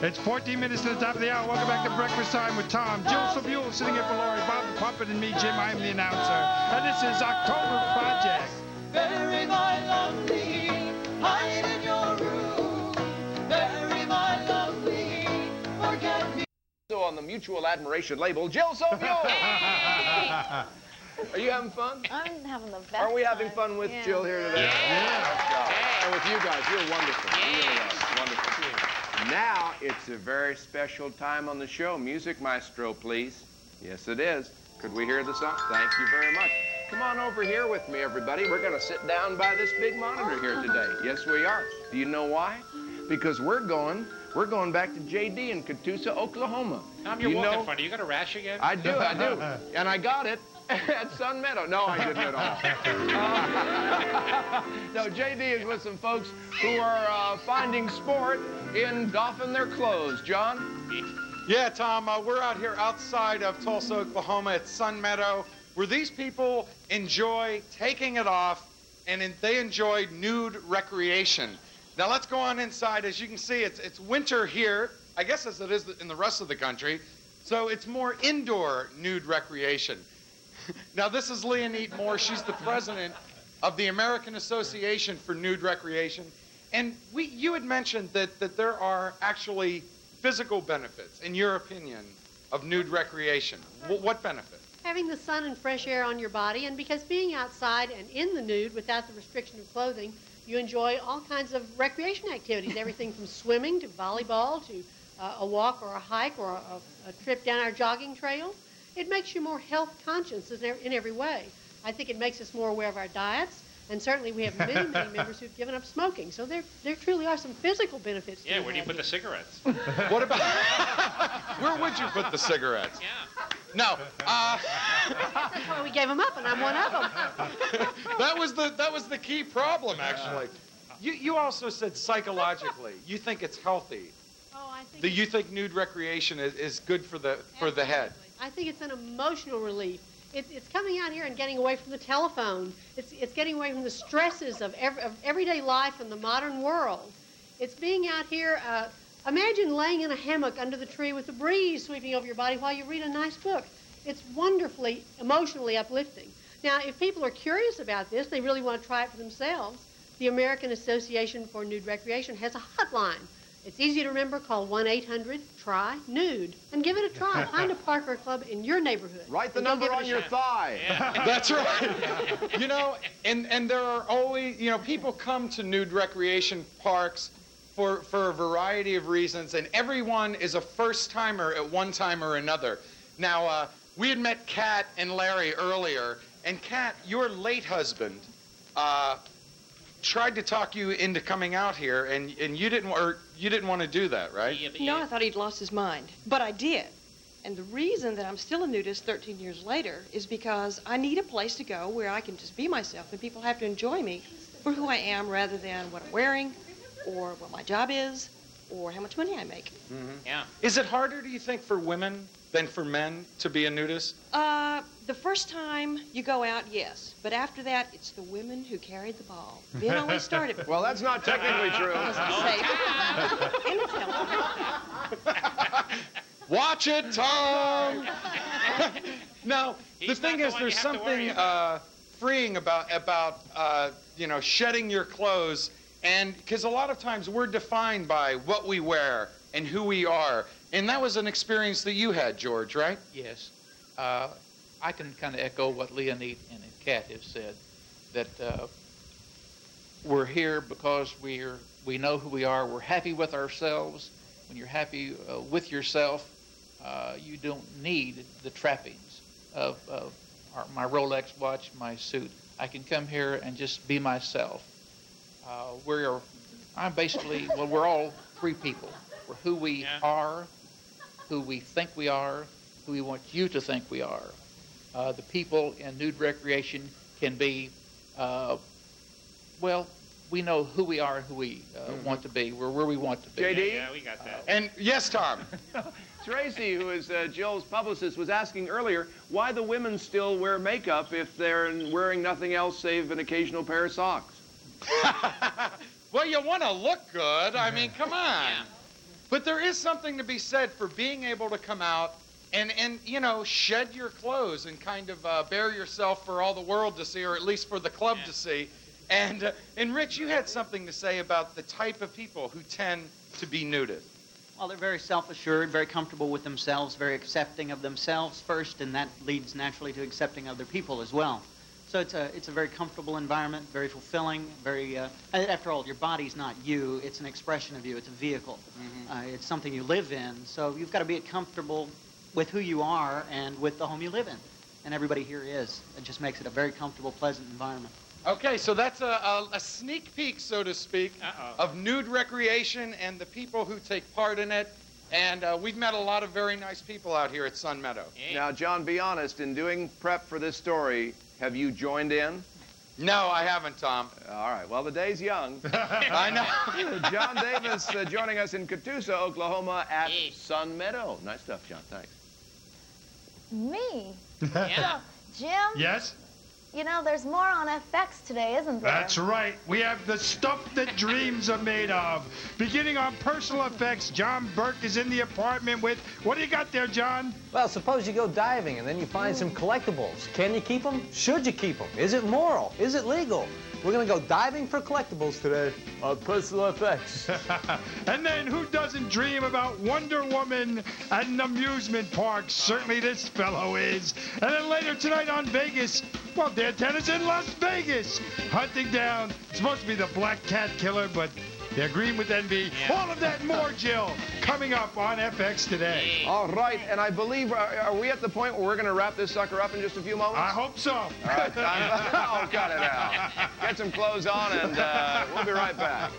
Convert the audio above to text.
It's 14 minutes to the top of the hour. Welcome back to Breakfast Time with Tom, Jill Sobule sitting in for Lori, Bob the Puppet, and me, Jim. I'm the announcer. And this is October Project. Bury my lovely, hide in your room. Bury my lovely, forget me. So on the mutual admiration label, Jill Sobule. Are you having fun? I'm having the best. Are we having fun with Jill here today? Yeah. And with you guys, you're wonderful. You really are. Wonderful. Now it's a very special time on the show. Music, maestro, please. Yes, it is. Could we hear the song? Thank you very much. Come on over here with me, everybody. We're going to sit down by this big monitor here today. Yes, we are. Do you know why? Because we're going back to JD in Catoosa, Oklahoma. Tom, you're walking funny. You got a rash again? I do. And I got it at Sun Meadow. No, I didn't at all. No, JD is with some folks who are finding sport in doffing their clothes. John? Yeah, Tom, we're out here outside of Tulsa, Oklahoma at Sun Meadow, where these people enjoy taking it off, and they enjoy nude recreation. Now let's go on inside. As you can see, it's winter here, I guess as it is in the rest of the country, so it's more indoor nude recreation. Now this is Leonette Moore. She's the president of the American Association for Nude Recreation. And you had mentioned that there are actually physical benefits, in your opinion, of nude recreation. What benefits? Having the sun and fresh air on your body, and because being outside and in the nude without the restriction of clothing, you enjoy all kinds of recreation activities, everything from swimming to volleyball to a walk or a hike or a trip down our jogging trails. It makes you more health conscious in every way. I think it makes us more aware of our diets, and certainly we have many, many members who've given up smoking. So there truly are some physical benefits. Yeah, where do you put the cigarettes? What about, where would you put the cigarettes? Yeah. No. That's why we gave them up, and I'm one of them. That was the key problem, actually. You also said psychologically, you think it's healthy. Oh, I think You think nude recreation is good for the head. I think it's an emotional relief. It's coming out here and getting away from the telephone. It's getting away from the stresses of everyday life in the modern world. It's being out here. Imagine laying in a hammock under the tree with the breeze sweeping over your body while you read a nice book. It's wonderfully emotionally uplifting. Now, if people are curious about this, they really want to try it for themselves, the American Association for Nude Recreation has a hotline. It's easy to remember. Call 1-800-TRY-NUDE and give it a try. Find a park or club in your neighborhood. Write the number on your thigh. Yeah. That's right. You know, and there are always, people come to nude recreation parks for a variety of reasons, and everyone is a first-timer at one time or another. Now, we had met Kat and Larry earlier, and Kat, your late husband, tried to talk you into coming out here, and you didn't want to do that, right? No, I thought he'd lost his mind. But I did. And the reason that I'm still a nudist 13 years later is because I need a place to go where I can just be myself, and people have to enjoy me for who I am rather than what I'm wearing or what my job is or how much money I make. Mm-hmm. Yeah. Is it harder, do you think, for women than for men to be a nudist? The first time you go out, yes. But after that, it's the women who carried the ball. Men always started before. Well, that's not technically true. And it's healthy. Watch it, Tom! Now, the thing is, there's something freeing about shedding your clothes, and because a lot of times we're defined by what we wear and who we are. And that was an experience that you had, George, right? Yes. I can kind of echo what Leonette and Kat have said, that we're here because we know who we are. We're happy with ourselves. When you're happy with yourself, you don't need the trappings of my Rolex watch, my suit. I can come here and just be myself. We're all free people. We're who we are, who we think we are, who we want you to think we are. The people in nude recreation can be, we know who we are and who we want to be. We're where we want to be. JD? Yeah, we got that. And yes, Tom. Tracy, who is Jill's publicist, was asking earlier why the women still wear makeup if they're wearing nothing else save an occasional pair of socks. Well, you want to look good. I mean, come on. But there is something to be said for being able to come out and you know, shed your clothes and kind of bare yourself for all the world to see, or at least for the club to see. And Rich, you had something to say about the type of people who tend to be nudists. Well, they're very self-assured, very comfortable with themselves, very accepting of themselves first, and that leads naturally to accepting other people as well. So it's a very comfortable environment, very fulfilling, very, after all, your body's not you, it's an expression of you, it's a vehicle. It's something you live in, so you've got to be comfortable with who you are and with the home you live in. And everybody here is. It just makes it a very comfortable, pleasant environment. Okay, so that's a sneak peek, so to speak, of nude recreation and the people who take part in it. And we've met a lot of very nice people out here at Sun Meadow. Now, John, be honest, in doing prep for this story, have you joined in? No, I haven't, Tom. All right, well, the day's young. I know. John Davis joining us in Catoosa, Oklahoma at Sun Meadow. Nice stuff, John, thanks. Me? Yeah. Jim? Yes? You know, there's more on FX today, isn't there? That's right. We have the stuff that dreams are made of. Beginning on personal effects, John Burke is in the apartment with... What do you got there, John? Well, suppose you go diving and then you find some collectibles. Can you keep them? Should you keep them? Is it moral? Is it legal? We're going to go diving for collectibles today on Personal Effects. And then who doesn't dream about Wonder Woman at an amusement park? Certainly this fellow is. And then later tonight on Vegas, well, Dan Tanner's in Las Vegas, hunting down, it's supposed to be the Black Cat Killer, but they're green with envy. Yeah. All of that and more, Jill, coming up on FX today. All right, and I believe, are we at the point where we're going to wrap this sucker up in just a few moments? I hope so. All right, time. Oh, cut it out. Get some clothes on, and we'll be right back.